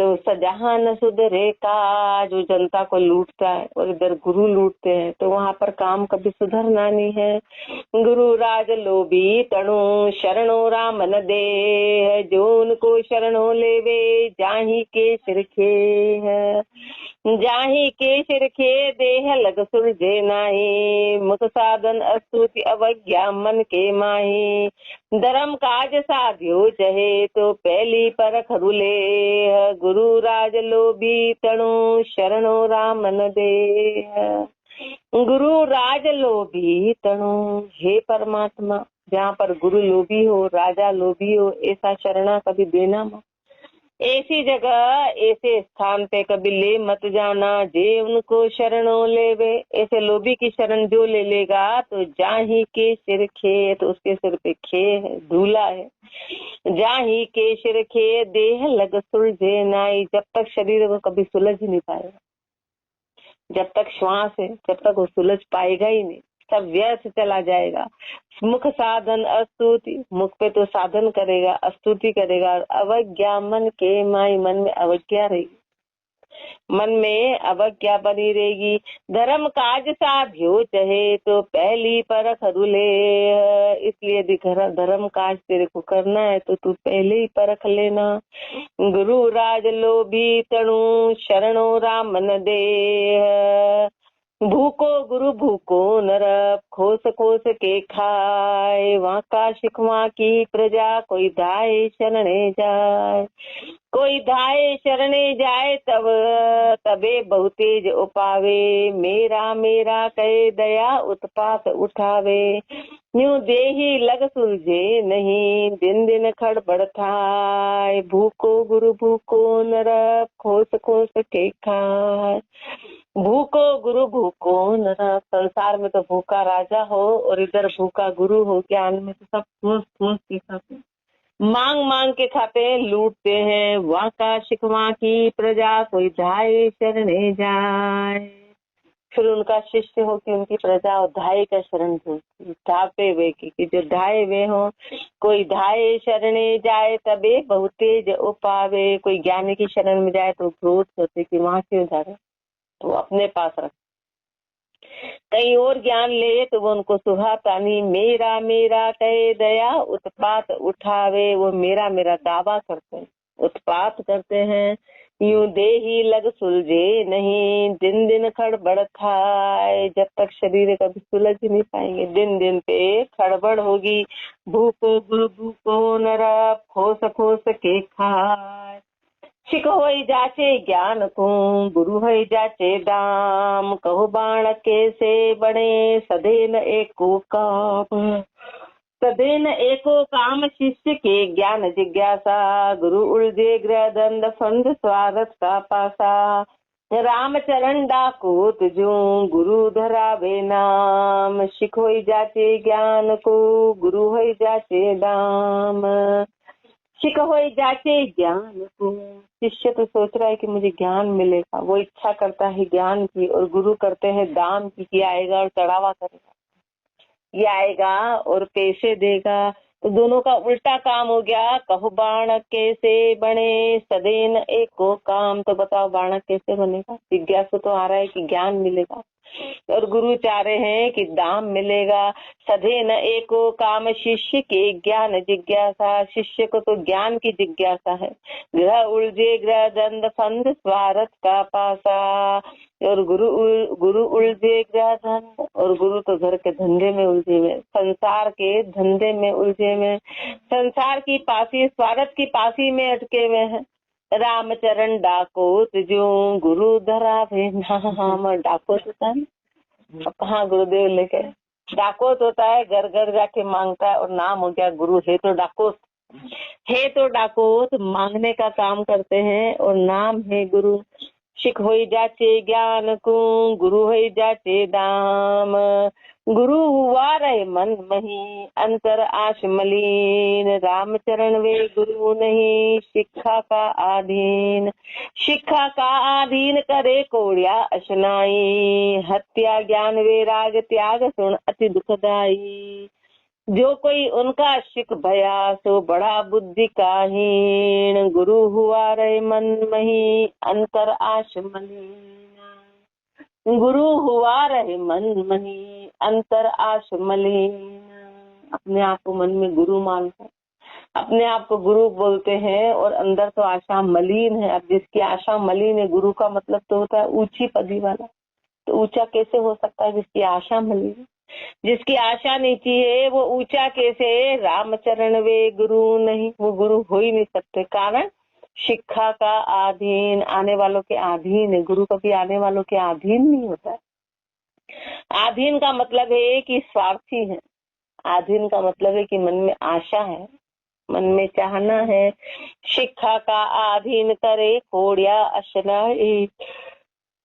तो जहाँ न सुधरे का, जो जनता को लूटता है और इधर गुरु लूटते हैं, तो वहाँ पर काम कभी सुधरना नहीं है। गुरु राज लोभी तणु शरणो राम न दे, जो उनको शरणों लेवे जाही के सिरखे है। जाही के सिरखे देह लग सुरझे नाही, मुख साधन अस्तुति अवज्ञा मन के माही। धर्म काज साध्यो चहे तो पहली परख रुले, गुरु राज लोभी तणु शरणो राम न दे। गुरु राज लोभी तणु, हे परमात्मा, जहाँ पर गुरु लोभी हो, राजा लोभी हो, ऐसा शरणा कभी देना मत। ऐसी जगह ऐसे स्थान पे कभी ले मत जाना, जे उनको शरणों लेवे। ऐसे लोभी की शरण जो ले लेगा तो जाही के सिर खे, तो उसके सिर पे खे है, धूला है। जाही के सिर खे देह लग सुलझे नाई, जब तक शरीर को कभी सुलझ नहीं पाएगा, जब तक श्वास है, जब तक वो सुलझ पाएगा ही नहीं, सब व्यर्थ चला जाएगा। मुख साधन अस्तुति, मुख पे तो साधन करेगा, अस्तुति करेगा। अवज्ञा मन के माई, मन में अवज्ञा रहेगी, मन में अवज्ञा बनी रहेगी। धर्म काज साध्यो चहे तो पहली परख रुले, इसलिए यदि धर्म काज तेरे को करना है तो तू पहले ही परख लेना। गुरु राज लोभी तणु शरणो राम न दे, भूको गुरु भूको नर खोस खोस के खाए, वहाँ का शिकवा की प्रजा कोई धाये शरणे जाए। कोई धाये शरणे जाए तब तबे बहुतेज उपावे, मेरा मेरा कहे दया उत्पात उठावे। न्यू देही लग सुलझे नहीं, दिन दिन खड़बड़ थाय, भूको गुरु भूको नर खोस खोस के खाए। भूको गुरु भूको नर, संसार में तो भूखा राजा हो और इधर भूखा गुरु हो, ज्ञान में तो सब ठोस ठोस के खाते, मांग मांग के खाते हैं, लूटते हैं। वाका शिकवा की प्रजा कोई धाये शरणे जाए, फिर उनका शिष्य हो कि उनकी प्रजा और धाये का शरण ढूंढती, धापे हुए की जो धाये हुए हो। कोई धाये शरणे जाए तबे बहुतेज उपावे, कोई ज्ञानी की शरण में जाए तो क्रोध होते कि वहां क्यों जा रहे, तो अपने पास रख। कहीं और ज्ञान ले तो वो उनको सुहाता नहीं, मेरा मेरा कहे दया उत्पात उठावे, वो मेरा मेरा दावा करते हैं, उत्पात करते हैं। यूं देही लग सुलझे नहीं, दिन दिन खड़बड़ खाए, जब तक शरीर कभी सुलझ नहीं पाएंगे, दिन दिन पे खड़बड़ होगी। भूको गुरु भूको नर खोस खोस के खाए, शिक होई जाचे ज्ञान को गुरु होई जाचे दाम, कहो बाण कैसे बने सदैन एको काम। सदैन एको काम शिष्य के ज्ञान जिज्ञासा, गुरु उलझे ग्रह दंड फंद स्वार्थ का पासा। राम चरण डाको तुझू गुरु धरावे नाम, शिक होई जाचे ज्ञान को गुरु होई जाचे दाम। शिक होई जाचे ज्ञान को, शिष्य तो सोच रहा है कि मुझे ज्ञान मिलेगा, वो इच्छा करता है ज्ञान की, और गुरु करते हैं दाम की, कि आएगा और चढ़ावा करेगा, ये आएगा और पैसे देगा। तो दोनों का उल्टा काम हो गया। कहो बाण कैसे बने सदैन एको काम, तो बताओ बाणक कैसे बनेगा। जिज्ञासु तो आ रहा है कि ज्ञान मिलेगा, और गुरु चाह रहे हैं कि दाम मिलेगा। सदैन एको काम शिष्य के ज्ञान जिज्ञासा, शिष्य को तो ज्ञान की जिज्ञासा है। ग्रह उलझे ग्रह दंड फंद स्वार्थ का पासा, और गुरु उलझे ग्रह धंध, और गुरु तो घर के धंधे में उलझे हुए, संसार के धंधे में उलझे हुए, संसार की पासी स्वार्थ की पासी में अटके हुए हैं। रामचरण डाको तुझू गुरु धरावे नाम, डाकोत होता है, कहाँ गुरुदेव लेके डाकोत होता है, घर घर जाके मांगता है, और नाम हो गया गुरु। है तो डाकोत, है तो डाकोत, मांगने का काम करते हैं, और नाम है गुरु। शिक होई जाचे ज्ञान को गुरु होई जाचे दाम, गुरु हुआ रहे मन मही अंतर आश मलीन। रामचरण वे गुरु नहीं शिक्षा का आधीन, शिक्षा का आधीन करे कोड़िया अशनाई। हत्या ज्ञान वैराग त्याग सुन अति दुखदाई, जो कोई उनका शिख भया सो बड़ा बुद्धि का हीन, गुरु हुआ रहे मन मही अंतर आश मलिन। गुरु हुआ रहे मन मही अंतर आश मलिन। अपने आप को मन में गुरु मानते हैं, अपने आप को गुरु बोलते हैं और अंदर तो आशा मलिन है। अब जिसकी आशा मलिन है, गुरु का मतलब तो होता है ऊंची पदवी वाला, तो ऊंचा कैसे हो सकता है जिसकी आशा मलिन है? जिसकी आशा नीची है वो ऊंचा कैसे? रामचरण वे गुरु नहीं, वो गुरु हो ही नहीं सकते। कारण शिक्षा का अधीन, आने वालों के अधीन है। गुरु कभी आने वालों के अधीन नहीं होता है। अधीन का मतलब है कि स्वार्थी है। अधीन का मतलब है कि मन में आशा है, मन में चाहना है। शिक्षा का अधीन करे कोड़िया अशनाई,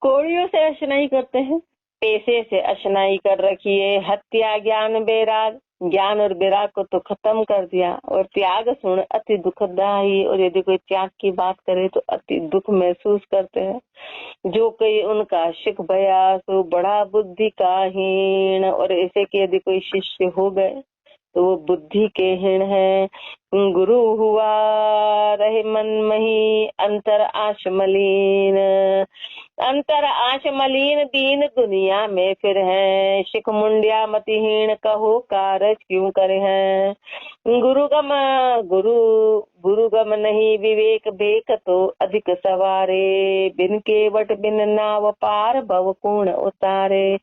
कोड़ियों से अशनाई करते हैं, पैसे से अशनाई कर रखी है। हत्या ज्ञान बैराग, ज्ञान और बैराग को तो खत्म कर दिया। और त्याग सुन अति दुखदाई, और यदि कोई त्याग की बात करे तो अति दुख महसूस करते हैं। जो कोई उनका शिख भया तो बड़ा बुद्धि का हीन, और ऐसे कि यदि कोई शिष्य हो गए तो वो बुद्धि के हीन है। गुरु हुआ रहे मन मही अंतर आश मलिन, अंतर आश मलिन दीन दुनिया में फिर है। शिख मुंडिया मतिहीन कहो कारज क्यों करे हैं। गुरु गम नहीं विवेक बेक तो अधिक सवारे, बिन केवट बिन नाव पार भव पूर्ण उतारे।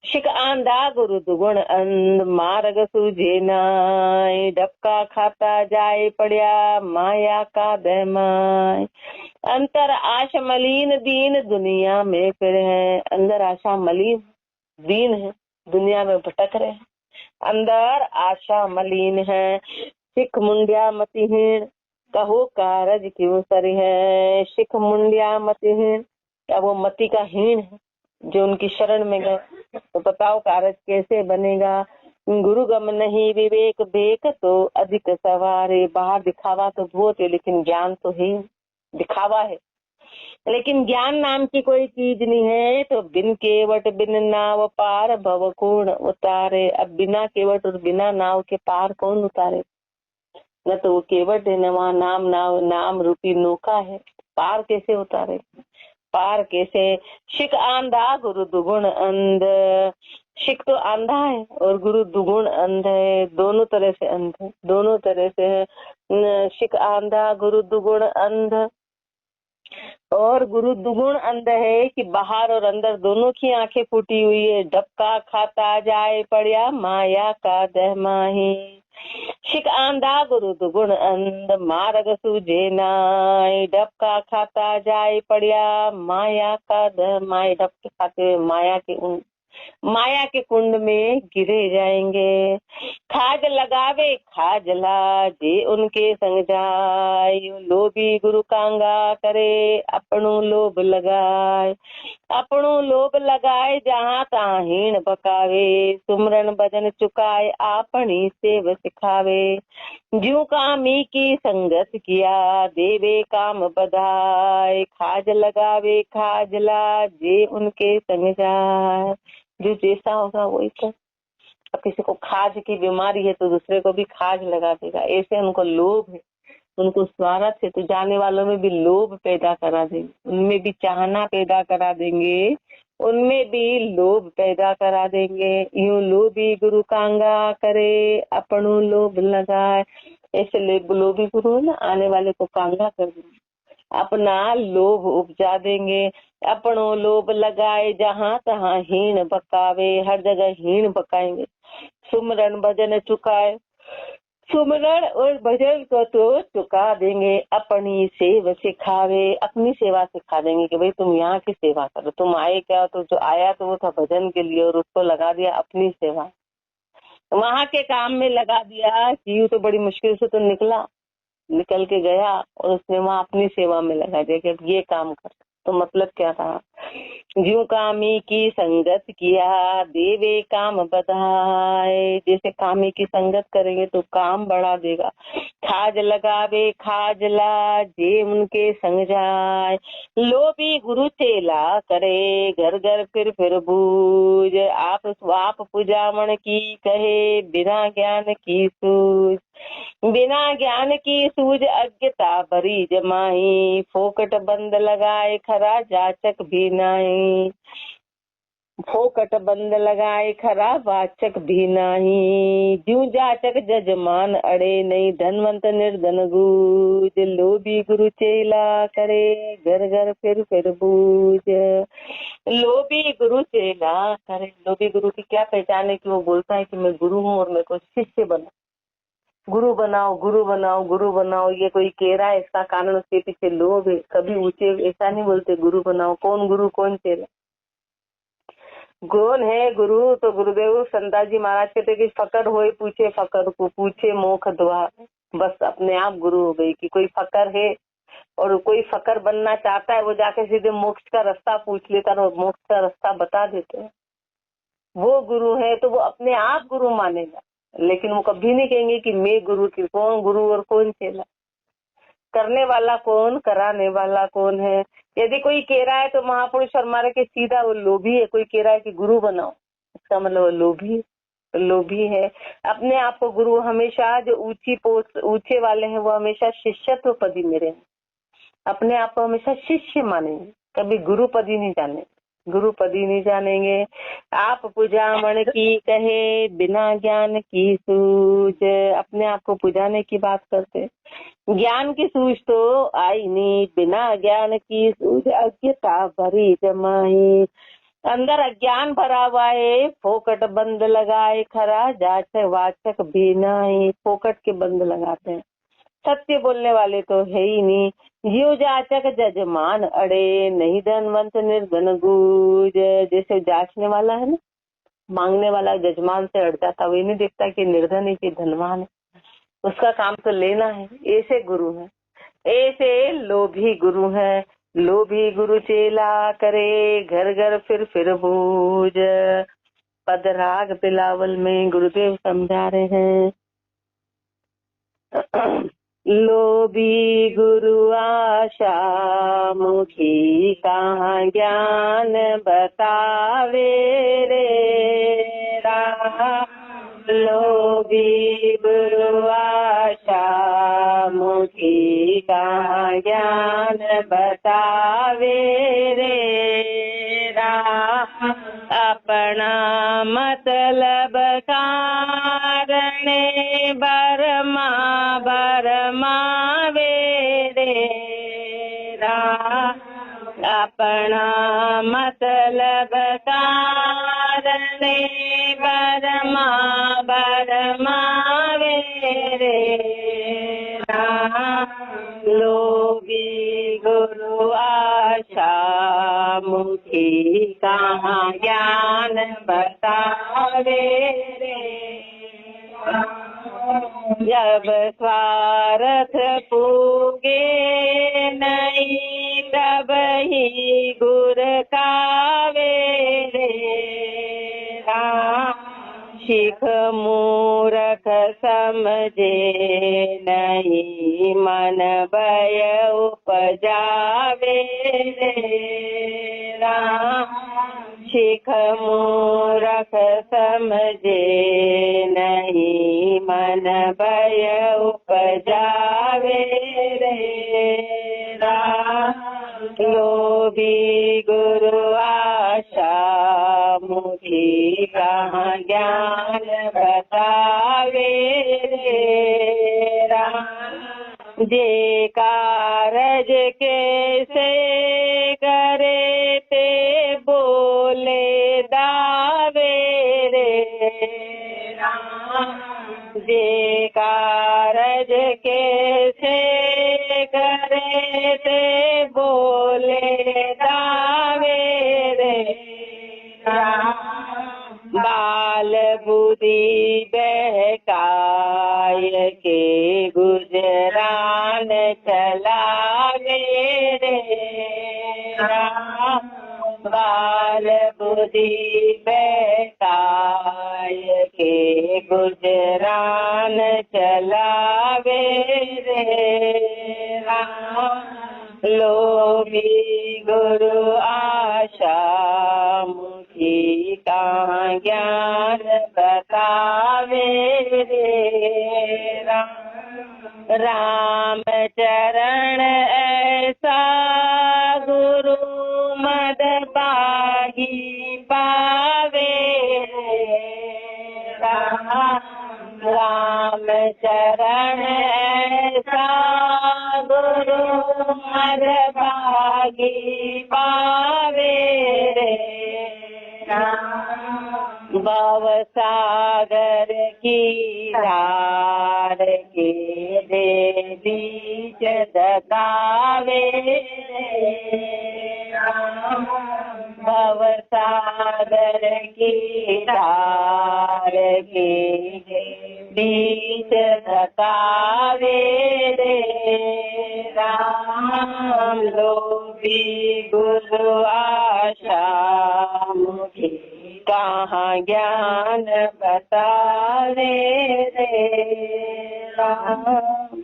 शिख आंधा गुरु दुगुण अंध मार्ग सूझे नाय, डबका खाता जाए पड़िया माया का दहमाय। अंतर आश मलिन दीन दुनिया में फिर है। अंदर आशा मलिन दीन है, दुनिया में भटक रहे हैं, अंदर आशा मलिन है। शिख मुंडिया मतिहीन कहो कारज क्यों सरी है। शिख मुंडिया मतिहीन, क्या वो मति का हीन है जो उनकी शरण में गए, तो बताओ कारज कैसे बनेगा। गुरु गम नहीं विवेक बेक तो अधिक सवारे, बाहर दिखावा तो बहुत है लेकिन ज्ञान तो है, दिखावा है लेकिन ज्ञान नाम की कोई चीज नहीं है। तो बिन केवट बिन नाव पार भव कौन उतारे। अब बिना केवट और बिना नाव के पार कौन उतारे? न तो वो केवट है, न वहाँ नाम रूपी नौका है, पार कैसे उतारे? पार कैसे? शिख आंधा गुरु दुगुण अंध, शिख तो आंधा है और गुरु दुगुण अंध है, दोनों तरह से अंध है, दोनों तरह से है। शिख आंधा गुरु दुगुण अंध, और गुरु दुगुण अंध है कि बाहर और अंदर दोनों की आंखें फूटी हुई है। डबका खाता जाए पड़िया माया का दहमाही। शिख आंधा गुरु दुगुण अंध मार्ग सूझे नाय, डबका खाता जाए पड़िया माया का दहमाही। डबके खाते माया के कुंड में गिरे जाएंगे। खाज लगावे खाजला जे उनके संग जाय, लोभी गुरु कांगा करे अपनो लोभ लगाए। अपनो लोभ लगाए जहाँ तहाँ हीण बकावे, सुमरन भजन चुकाए आपनी सेव सिखावे। ज्यों कामी की संगत किया देवे काम बधाए, खाज लगावे खाजला जे उनके संग जाए। जो जैसा होगा वही तो। अब किसी को खाज की बीमारी है तो दूसरे को भी खाज लगा देगा, ऐसे उनको लोभ है, उनको स्वार्थ है, तो जाने वालों में भी लोभ पैदा करा देंगे, उनमें भी चाहना पैदा करा देंगे, उनमें भी लोभ पैदा करा देंगे। यूं लोभी गुरु कांगा करे अपनो लोभ लगाए। ऐसे लोभी गुरु ना आने वाले को कांगा कर देंगे, अपना लोभ उपजा देंगे। अपनो लोभ लगाए जहाँ तहाँ हीण बकावे, हर जगह हीण बकाएंगे। सुमरन भजन चुकाए, सुमरन और भजन को तो चुका देंगे। अपनी सेवा सिखावे, अपनी सेवा सिखा देंगे कि भाई तुम यहाँ की सेवा करो, तुम आए क्या, तो जो आया तो वो था भजन के लिए और उसको लगा दिया अपनी सेवा, वहाँ के काम में लगा दिया। जीव तो बड़ी मुश्किल से तो निकल के गया और उसने वहाँ अपनी सेवा में लगा दिया कि अब ये काम कर, तो मतलब क्या था? ज्यों कामी की संगत किया देवे काम बधाए। जैसे कामी की संगत करेंगे तो काम बढ़ा देगा। खाज लगावे खाज ला जे उनके संग जाए। लोभी गुरु चेला करे घर घर फिर बूझ। आप पूजामण की कहे बिना ज्ञान की सूझ। बिना ज्ञान की सूझ अज्ञता भरी जमाई। फोकट बंद लगाए खरा जाचक भी नहीं। फोकट बंद लगाए खरा वाचक भी नहीं। ज्यों जाचक जजमान अड़े नहीं धनवंत निर्धन गूज। लोभी गुरु चेला करे घर घर फिर बूझ। लोभी गुरु चेला करे। लोभी गुरु की क्या पहचान है कि वो बोलता है कि मैं गुरु हूँ और मेरे को शिष्य बना। गुरु बनाओ गुरु बनाओ गुरु बनाओ, ये कोई कह रहा है इसका कारण उसके पीछे लोभ है। कभी ऊंचे ऐसा नहीं बोलते गुरु बनाओ। कौन गुरु कौन चेला? कौन है गुरु? तो गुरुदेव संताजी जी महाराज कहते कि फकर होए पूछे फकर को पूछे मोख द्वार। बस अपने आप गुरु हो गई कि कोई फकर है और कोई फकर बनना चाहता है वो जाके सीधे मोक्ष का रास्ता पूछ लेता है और मोक्ष का रास्ता बता देते हैं। वो गुरु है तो वो अपने आप गुरु मानेगा, लेकिन वो कभी नहीं कहेंगे कि मैं गुरु की। कौन गुरु और कौन चेला? करने वाला कौन, कराने वाला कौन है? यदि कोई कह रहा है तो महापुरुष हमारे के सीधा वो लोभी है। कोई कह रहा है कि गुरु बनाओ, इसका मतलब वो लोभी है। अपने आप को गुरु हमेशा, जो ऊंची पोस्ट ऊंचे वाले हैं वो हमेशा शिष्यत्व पदी में रहेंगे। अपने आप को हमेशा शिष्य मानेंगे, कभी गुरु पदी नहीं जानेंगे। गुरुपदी नहीं जानेंगे। आप पूजामण की कहे बिना ज्ञान की सूझ। अपने आप को पुजाने की बात करते, ज्ञान की सूझ तो आई नहीं। बिना ज्ञान की सूझ अज्ञता भरी जमाई। अंदर अज्ञान भरा हुआ है। फोकट बंद लगाए खरा जाचक वाचक भी नहीं। फोकट के बंद लगाते हैं, सत्य बोलने वाले तो है ही नहीं। जीव जाचक जजमान अड़े नहीं धनवंत निर्धन गूज। जैसे जांचने वाला है ना, मांगने वाला जजमान से अड़ जाता, वही नहीं देखता कि निर्धन है कि धनवान है, उसका काम तो लेना है। ऐसे गुरु है, ऐसे लोभी गुरु है। लोभी गुरु चेला करे घर घर फिर बूझ। पदराग बिलावल में गुरुदेव समझा रहे हैं लोभी गुरु आशा मुखी कहाँ ज्ञान बतावे रे राम। लोभी गुरु आशा मुखी कहाँ ज्ञान बतावे रे राम। अपना मतलब कारणे बरमा रे राम। अपना मतलब कारणे बरमा रे राम। लोभी गुरु आशा मुखी कहाँ ज्ञान बतावे रे। जब स्वार्थ पूगे नहीं तब ही गुर कावे रे राम। शिख मूरख समझे नहीं मन भय उपजावे रे राम। शिख मूरख समझे नहीं मन भय उपजावे रे राम। लोभी गुरु आशा मुखी कहाँ ज्ञान बतावे रे राम। जे कारज कैसे करे ते बोले दावे रे राम। जे कारज कैसे करे ते बोले दावे रे राम। बाल बुद्धि बहकाय के गुजरान चलावे रे राम। बाल बुद्धि बहकाय के गुजरान चलावे रे राम। लोभी गुरु आशा मुखी का ज्ञान बतावे रे राम। राम चरण ऐसा गुरु मद पागी पावे रे राम। राम चरण ऐसा गुरु मद पागी पावे रे राम। भव सागर की धार के दे बीच दकावे राम। भव सागर की धार के बीच दकावे रे राम। लोभी गुरु आशा मुखी कहाँ ज्ञान बतावे रे राम।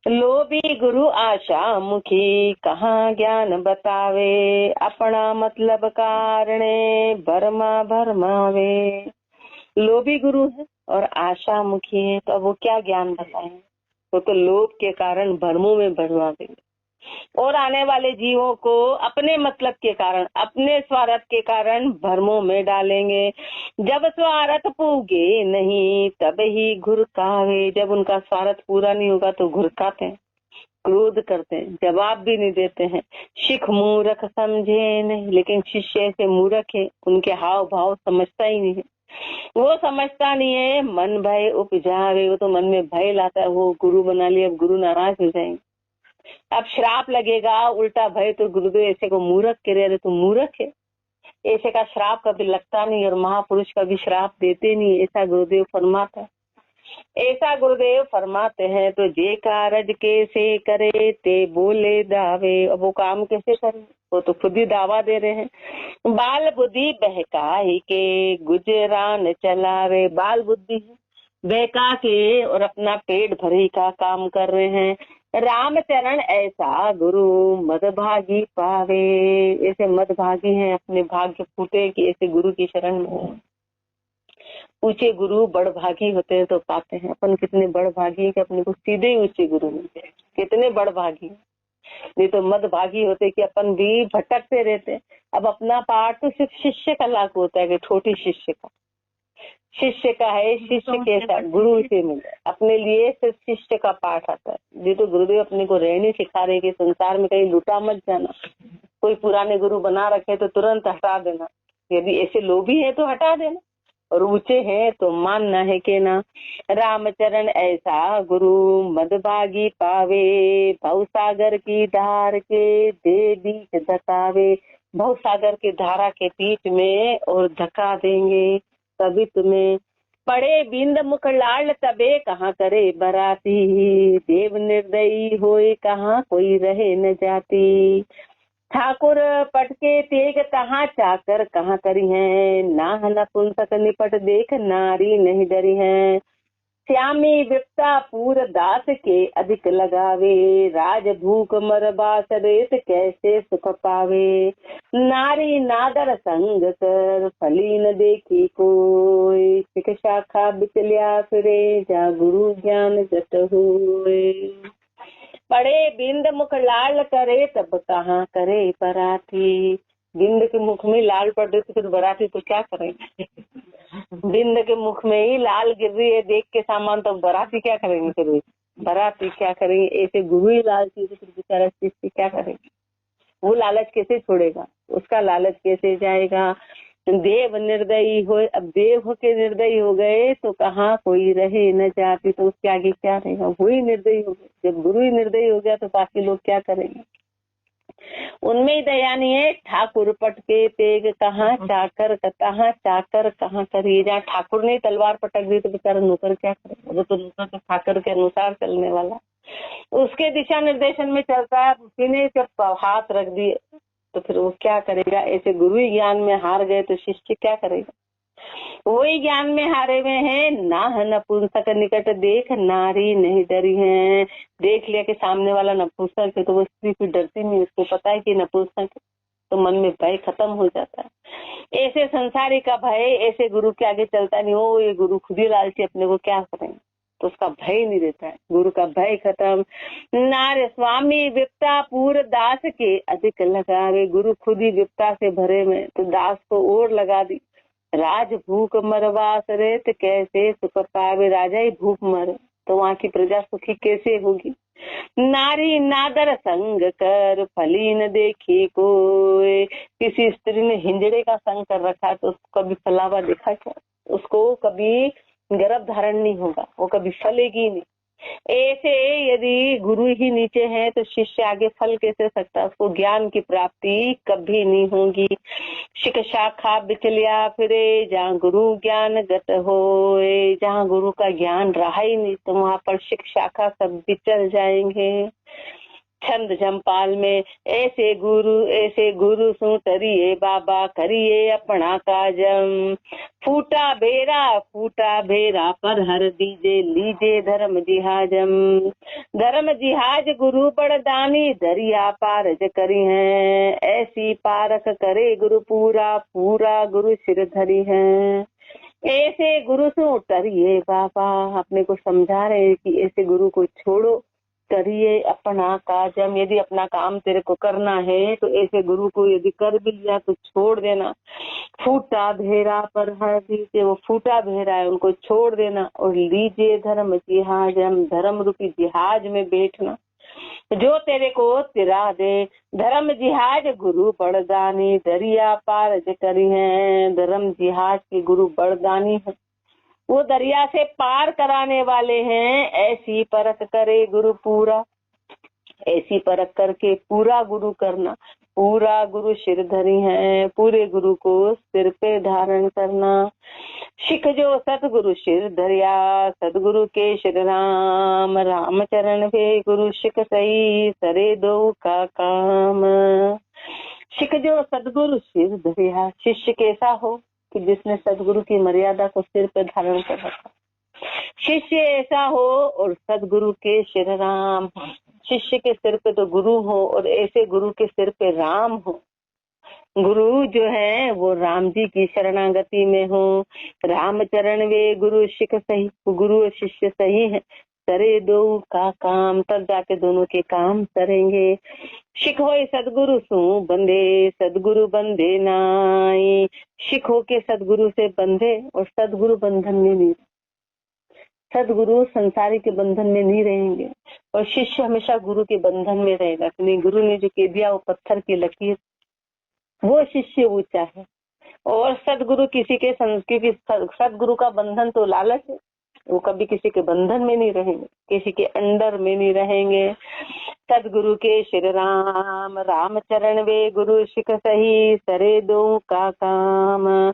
लोभी गुरु आशा मुखी कहाँ ज्ञान बतावे। अपना मतलब कारणे भरमा भरमावे। लोभी गुरु है और आशा मुखी है, तो अब वो क्या ज्ञान बताए। वो तो लोभ के कारण भ्रमों में भरवा देंगे और आने वाले जीवों को अपने मतलब के कारण, अपने स्वार्थ के कारण भ्रमों में डालेंगे। जब स्वार्थ पूगे नहीं तब ही घुरकावे। जब उनका स्वार्थ पूरा नहीं होगा तो घुरकाते हैं, क्रोध करते हैं, जवाब भी नहीं देते हैं। शिख मूर्ख समझे नहीं, लेकिन शिष्य ऐसे मूर्ख है, उनके हाव भाव समझता ही नहीं है। वो समझता नहीं है। मन भय उपजावे, वो तो मन में भय लाता है। वो गुरु बना लिया, अब गुरु नाराज हो जाएंगे, अब श्राप लगेगा उल्टा भय। तो गुरुदेव ऐसे को मूर्ख कह रहे, तो मूर्ख है। ऐसे का श्राप कभी लगता नहीं और महापुरुष कभी श्राप देते नहीं, ऐसा गुरुदेव फरमाता है। ऐसा गुरुदेव फरमाते हैं। तो जे कारज कैसे करे ते बोले दावे। अब वो काम कैसे करे, वो तो खुद ही दावा दे रहे हैं। बाल बुद्धि बहकाई के गुजरान चलावे। बाल बुद्धि बहका के और अपना पेट भरी का काम कर रहे हैं। राम चरण ऐसा गुरु मदभागी पावे। ऐसे मदभागी हैं, अपने भाग्य फूटे कि ऐसे गुरु की शरण में। ऊंचे गुरु बड़ भागी होते हैं तो पाते हैं। अपन कितने बड़ भागी है कि अपने को सीधे ही ऊंचे गुरु मिलते हैं। कितने बड़ भागी, नहीं तो मद भागी होते कि अपन भी भटकते रहते। अब अपना पाठ तो सिर्फ शिष्य का लागू होता है कि छोटी शिष्य का, शिष्य का है। शिष्य के साथ गुरु से मिले, अपने लिए सिर्फ शिष्य का पाठ आता है। ये तो गुरुदेव अपने को रहने सिखा रहे कि संसार में कहीं लुटा मत जाना। कोई पुराने गुरु बना रखे तो तुरंत हटा देना, यदि ऐसे लोभी है तो हटा देना, और ऊंचे हैं तो मानना है कि ना। रामचरण ऐसा गुरु मदभागी पावे। भवसागर की धार के दे बीच धकावे। भवसागर की धारा के बीच में और धका देंगे तभी तुम्हें। पड़े बिंद मुख लाल तबे कहाँ करे बराती। देव निर्दयी होए कहाँ कोई रहे न जाती। ठाकुर पटके तेग तहाँ चाकर कहाँ करी है। ना नपुंसक निपट देख नारी नहीं डरी है। श्यामी विपता पूर दास के अधिक लगावे। राज भूख मर बास रेत कैसे सुख पावे। नारी नादर संग कर फली न देखी कोई। सिख शाखा बिचलिया फिरे जा गुरु ज्ञान जट हुए। पड़े बिंद मुख लाल करे तब कहाँ करे बराती। बिंद के मुख में लाल पड़ रही तो फिर बराती तो क्या करेंगे। बिंद के मुख में ही लाल गिर रही है देख के सामान, तो बराती क्या करेंगे। फिर बराती क्या करेंगे, ऐसे गुरु ही लाल चीज फिर बेचारा शिष्य क्या करेंगे। वो लालच कैसे छोड़ेगा, उसका लालच कैसे जाएगा। देव निर्दयी हो, अब देव होके निर्दयी हो गए तो कहाँ कोई रहे न जाती, तो उसके आगे क्या रहेगा। वो ही निर्दयी हो गए। जब गुरु ही निर्दयी हो गया तो बाकी लोग क्या करेंगे। उनमें दया नहीं है। ठाकुर पट के तेग कहाँ चाकर कहाँ करिए। जहाँ ठाकुर ने तलवार पटक दी तो बेचारा नौकर क्या करेगा। वो तो नौकर तो ठाकुर के अनुसार चलने वाला, उसके दिशा निर्देशन में चलता है। उसी ने जब हाथ रख दिए तो फिर वो क्या करेगा? ऐसे गुरु ही ज्ञान में हार गए तो शिष्य क्या करेगा? वही ज्ञान में हारे हुए हैं। ना नपुंसक निकट देख नारी नहीं डरी है। देख लिया कि सामने वाला नपुंसक है तो वो स्त्री फिर डरती नहीं, उसको पता है कि नपुंसक है, तो मन में भय खत्म हो जाता है। ऐसे संसारी का भय ऐसे गुरु के आगे चलता नहीं। वो ये गुरु खुद ही लालची, अपने को क्या करेंगे, तो उसका भय नहीं रहता है। गुरु का भय खत्म। नार स्वामी विपता पूर दास के अधिक लगावे। गुरु खुद ही विपता से भरे में तो दास को और लगा दी। राज भूख मरवास रे तो कैसे सुख पावे। राजा ही भूख मरे तो वहाँ की प्रजा सुखी कैसे होगी। नारी नादर संग कर फली न देखी कोई। किसी स्त्री ने हिंजड़े का संग कर रखा तो उसको कभी फलावा देखा क्या? उसको कभी गर्भ धारण नहीं होगा, वो कभी फलेगी नहीं। ऐसे यदि गुरु ही नीचे है तो शिष्य आगे फल कैसे सकता? उसको ज्ञान की प्राप्ति कभी नहीं होगी। शिक शाखा बिचलिया फिरे जहाँ गुरु ज्ञान गत होए। जहाँ गुरु का ज्ञान रहा ही नहीं तो वहाँ पर शिक शाखा सब बिचल जाएंगे। छंद झंपाल में ऐसे गुरु सु तरिए बाबा करिए अपना काजम। फूटा बेरा पर हर दीजे लीजे धर्म जिहाजम। धर्म जिहाज गुरु बड़दानी दरिया पारज करी है। ऐसी पारख करे गुरु पूरा पूरा गुरु सिर धरी है। ऐसे गुरु सु तरिए बाबा, अपने को समझा रहे हैं कि ऐसे गुरु को छोड़ो, करिए अपना काजम। यदि अपना काम तेरे को करना है तो ऐसे गुरु को यदि कर भी लिया तो छोड़ देना। फूटा भेरा पर हर दीजिए, वो फूटा भेरा है उनको छोड़ देना। और लीजिए धर्म जिहाजम, धर्म रूपी जिहाज में बैठना जो तेरे को तिरा दे। धर्म जिहाज गुरु बड़दानी दरिया पार करी है। धर्म जिहाज के गुरु बड़दानी है, वो दरिया से पार कराने वाले हैं। ऐसी परख करे गुरु पूरा, ऐसी परख करके पूरा गुरु करना। पूरा गुरु सिर धरी है, पूरे गुरु को सिर पे धारण करना। शिख जो सतगुरु सिर धरिया, सतगुरु के श्री राम। राम चरण पे गुरु शिख सही, सरे दो का काम। शिख जो सतगुरु सिर धरिया, शिष्य कैसा हो कि जिसने सदगुरु की मर्यादा को सिर पे धारण कर रखा। शिष्य ऐसा हो और सदगुरु के श्री राम। शिष्य के सिर पे तो गुरु हो और ऐसे गुरु के सिर पे राम हो। गुरु जो है वो राम जी की शरणागति में हो। राम चरण वे गुरु शिख सही, गुरु और शिष्य सही है। करे दो का काम, तब जाके दोनों के काम करेंगे। शिख होए सदगुरु सु बंधे, सदगुरु बंधे नाई। शिख हो के सदगुरु से बंधे और सदगुरु बंधन में नहीं। सदगुरु संसारी के बंधन में नहीं रहेंगे और शिष्य हमेशा गुरु के बंधन में रहेगा। नहीं, गुरु ने जो कह दिया वो पत्थर की लकीर, वो शिष्य ऊंचा है। और सदगुरु किसी के क्योंकि सदगुरु का बंधन तो लालच है, वो कभी किसी के बंधन में नहीं रहेंगे, किसी के अंडर में नहीं रहेंगे। सदगुरु के श्री राम। राम चरण वे गुरु शिख सही, सरे दो का काम।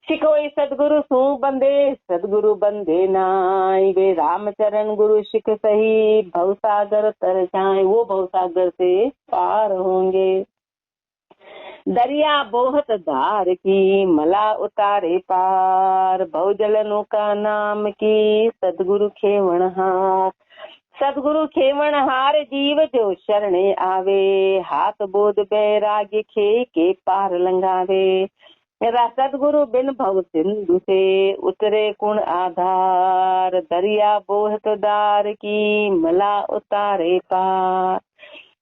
शिखो सदगुरु सु बंदे, सदगुरु बंदे नाई। वे राम चरण गुरु शिख सही, भवसागर तर जाए। वो भवसागर से पार होंगे। दरिया बोहत धार की, मला उतारे पार। भवजल नौका नाम की, सदगुरु खेवणहार। सदगुरु खेवणहार जीव जो शरणे आवे। हाथ बोध बैराग्य खे के पार लंगावे। सदगुरु बिन भव सिंधु से, उतरे कुण आधार। दरिया बोहत दार की, मला उतारे पार।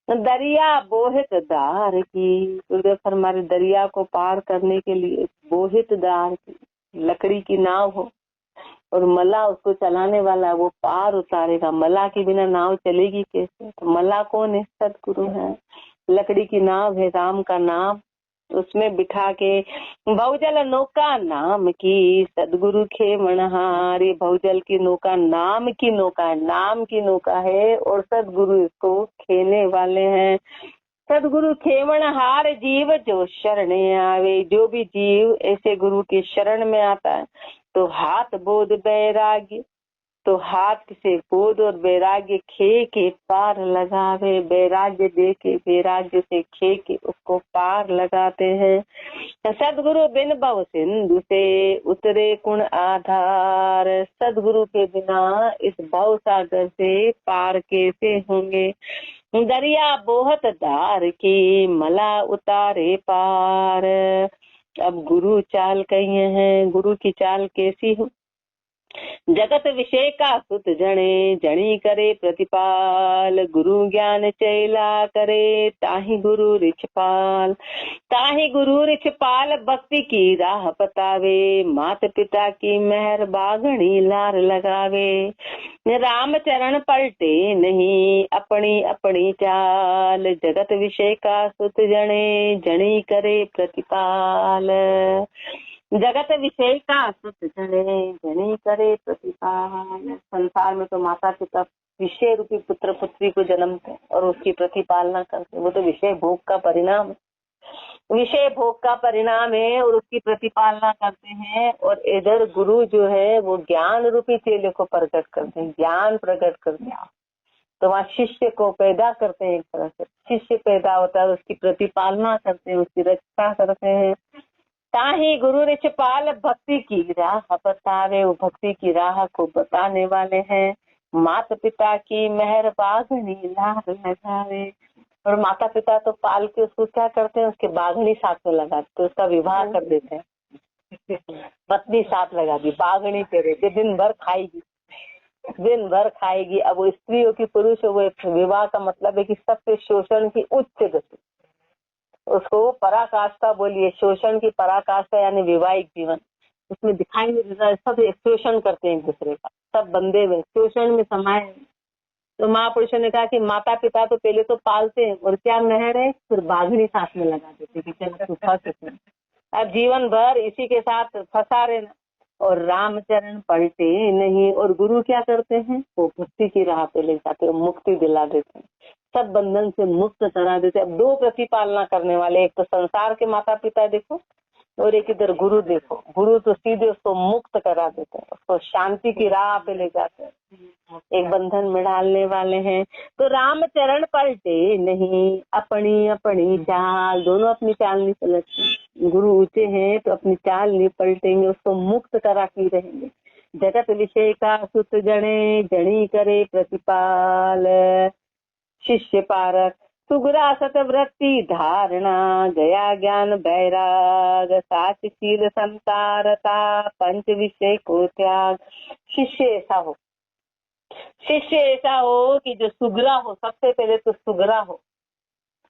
दरिया बोहित दार की, हमारे दरिया को पार करने के लिए बोहित दार की लकड़ी की नाव हो और मला उसको चलाने वाला, वो पार उतारेगा। मला के बिना नाव चलेगी कैसे? तो मला कौन है? सदगुरु है। लकड़ी की नाव है राम का नाम, उसमें बिठा के भवजल नौका नाम की, सदगुरु खेवणहार। ये भवजल की नौका नाम की नौका है, नाम की नौका है और सदगुरु इसको खेने वाले हैं। सदगुरु खेवणहार जीव जो शरणे आवे। जो भी जीव ऐसे गुरु के शरण में आता है तो हाथ बोध बैराग्य, तो हाथ से गोद और वैराग्य खे के पार लगावे, वैराग्य दे के वैराग्य से खे के उसको पार लगाते हैं। सदगुरु बिन भव सिंधु से उतरे कुण आधार, सदगुरु के बिना इस भव सागर से पार कैसे होंगे। दरिया बोहत धार की मला उतारे पार। अब गुरु चाल कहिए हैं, गुरु की चाल कैसी हो। जगत विषय का सुत जने, जनी करे प्रतिपाल, गुरु ज्ञान चैला करे ताहि गुरु रिछपाल। ताहि गुरु रिछपाल भक्ति की राह बतावे, मात पिता की मेहर बागणी लार लगावे। राम चरण पलटे नहीं अपनी अपनी चाल, जगत विषय का सुत जने, जनी करे प्रतिपाल। जगत विषय का सुत जने, जनी करे प्रतिपाल। संसार में तो माता पिता विषय रूपी पुत्र पुत्री को जन्मते और उसकी प्रतिपालना करते, वो तो विषय भोग का परिणाम है, विषय भोग का परिणाम है और उसकी प्रतिपालना करते हैं। और इधर गुरु जो है वो ज्ञान रूपी चेले को प्रकट करते हैं, ज्ञान प्रकट करते हैं। तो वहाँ शिष्य को पैदा करते हैं, एक तरह से शिष्य पैदा होता है, उसकी प्रतिपालना करते हैं, उसकी रक्षा करते हैं। ताहि गुरु रिछपाल भक्ति की राह बतावे, वो भक्ति की राह को बताने वाले हैं। माता पिता की मेहर बागनी लार लगावे, और माता पिता तो पाल के उसको क्या करते हैं, उसके बागनी साथ में लगाते, तो उसका विवाह कर देते हैं। पत्नी साथ लगा दी, बागनी तेरे के दिन भर खाएगी, दिन भर खाएगी। अब वो स्त्री हो कि पुरुष हो, वो विवाह का मतलब है कि सबसे शोषण की उच्च गति, उसको पराकाष्ठा बोलिए, शोषण की पराकाष्ठा यानी वैवाहिक जीवन, उसमें दिखाई नहीं देता, सब शोषण करते हैं एक दूसरे का, सब बंधे हुए शोषण में समाये। तो महापुरुषों ने कहा कि माता पिता तो पहले तो पालते हैं और क्या मेहर है, फिर बाघनी साथ में लगा देते कि चल तू फंस इसमें, अब जीवन भर इसी के साथ फंसा रहना। और रामचरण पलटे नहीं, और गुरु क्या करते हैं, वो मुक्ति की राह पे ले जाते हैं, मुक्ति दिला देते हैं, सब बंधन से मुक्त करा देते हैं। अब दो प्रतिपालना करने वाले, एक तो संसार के माता पिता देखो और एक इधर गुरु देखो। गुरु तो सीधे उसको मुक्त करा देते हैं, उसको शांति की राह पे ले जाते हैं, एक बंधन में डालने वाले हैं। तो रामचरण पलटे नहीं अपनी अपनी चाल, दोनों अपनी चाल नहीं पलटते। गुरु ऊंचे हैं तो अपनी चाल नहीं पलटेंगे, उसको मुक्त करा के रहेंगे। जगत विषय का सुत जने, जनी करे प्रतिपाल। शिष्य पारक सुगरा सतवृत्ति धारणा, गया ज्ञान बैराग, साचशील संतारता, पंच विषय को त्याग। शिष्य ऐसा हो, शिष्य ऐसा हो कि जो सुगरा हो, सबसे पहले तो सुगरा हो,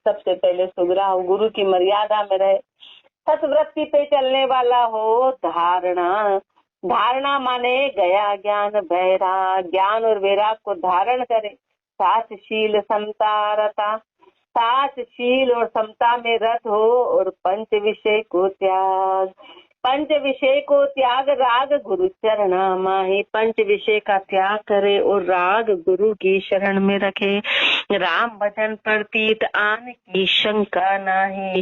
सबसे पहले सुगरा हो, गुरु की मर्यादा में रहे, सतवृत्ति पे चलने वाला हो। धारणा, धारणा माने गया ज्ञान बैराग, ज्ञान और वैराग को धारण करे। साचशील समतारता, साचशील और समता में रत हो। और पंच विषय को त्याग, पंच विषय को त्याग, राग गुरु चरणा माही, पंच विषय का त्याग करे और राग गुरु की शरण में रखे। राम भजन प्रतीत आन की शंका नाही,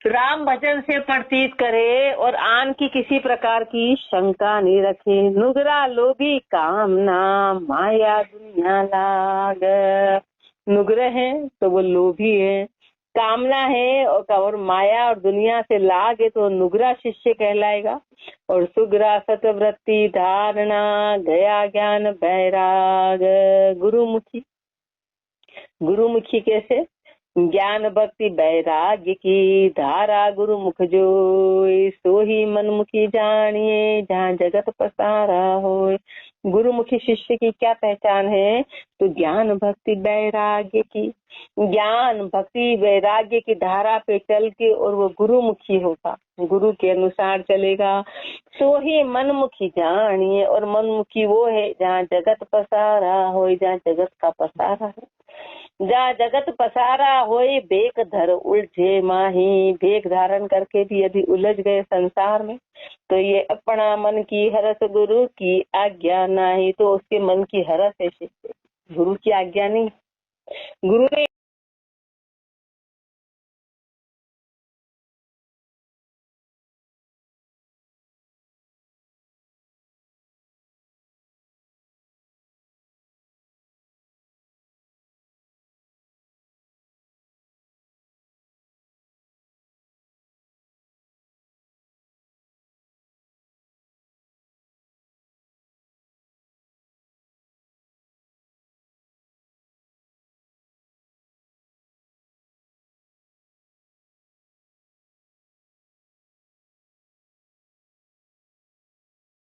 राम भजन से प्रतीत करे और आन की किसी प्रकार की शंका नहीं रखे। नुगरा लोभी कामना, माया दुनिया लाग, नुग्रह है तो वो लोभी है, कामना है और माया और दुनिया से लाग है तो नुग्रा शिष्य कहलाएगा। और सुग्रा सतवृत्ति धारणा, गया ज्ञान बैराग, गुरुमुखी। गुरुमुखी कैसे, ज्ञान भक्ति बैराग्य की धारा गुरुमुख जोई, सो ही मनमुखी जानिए जहाँ जगत पसारा होए। गुरुमुखी शिष्य की क्या पहचान है, तो ज्ञान भक्ति वैराग्य की, ज्ञान भक्ति वैराग्य की धारा पे चल के और वो गुरुमुखी होगा, गुरु के अनुसार चलेगा। सो ही मनमुखी जानिए, और मनमुखी वो है जहाँ जगत पसारा हो, जहाँ जगत का पसारा है, जहाँ जगत पसारा होए। बेक धर उलझे माही, भेक धारण करके भी यदि उलझ गए संसार में तो ये अपना मन की हरस गुरु की आज्ञा नहीं, तो उसके मन की हरस है शिष्य, गुरु की आज्ञा नहीं। गुरु ने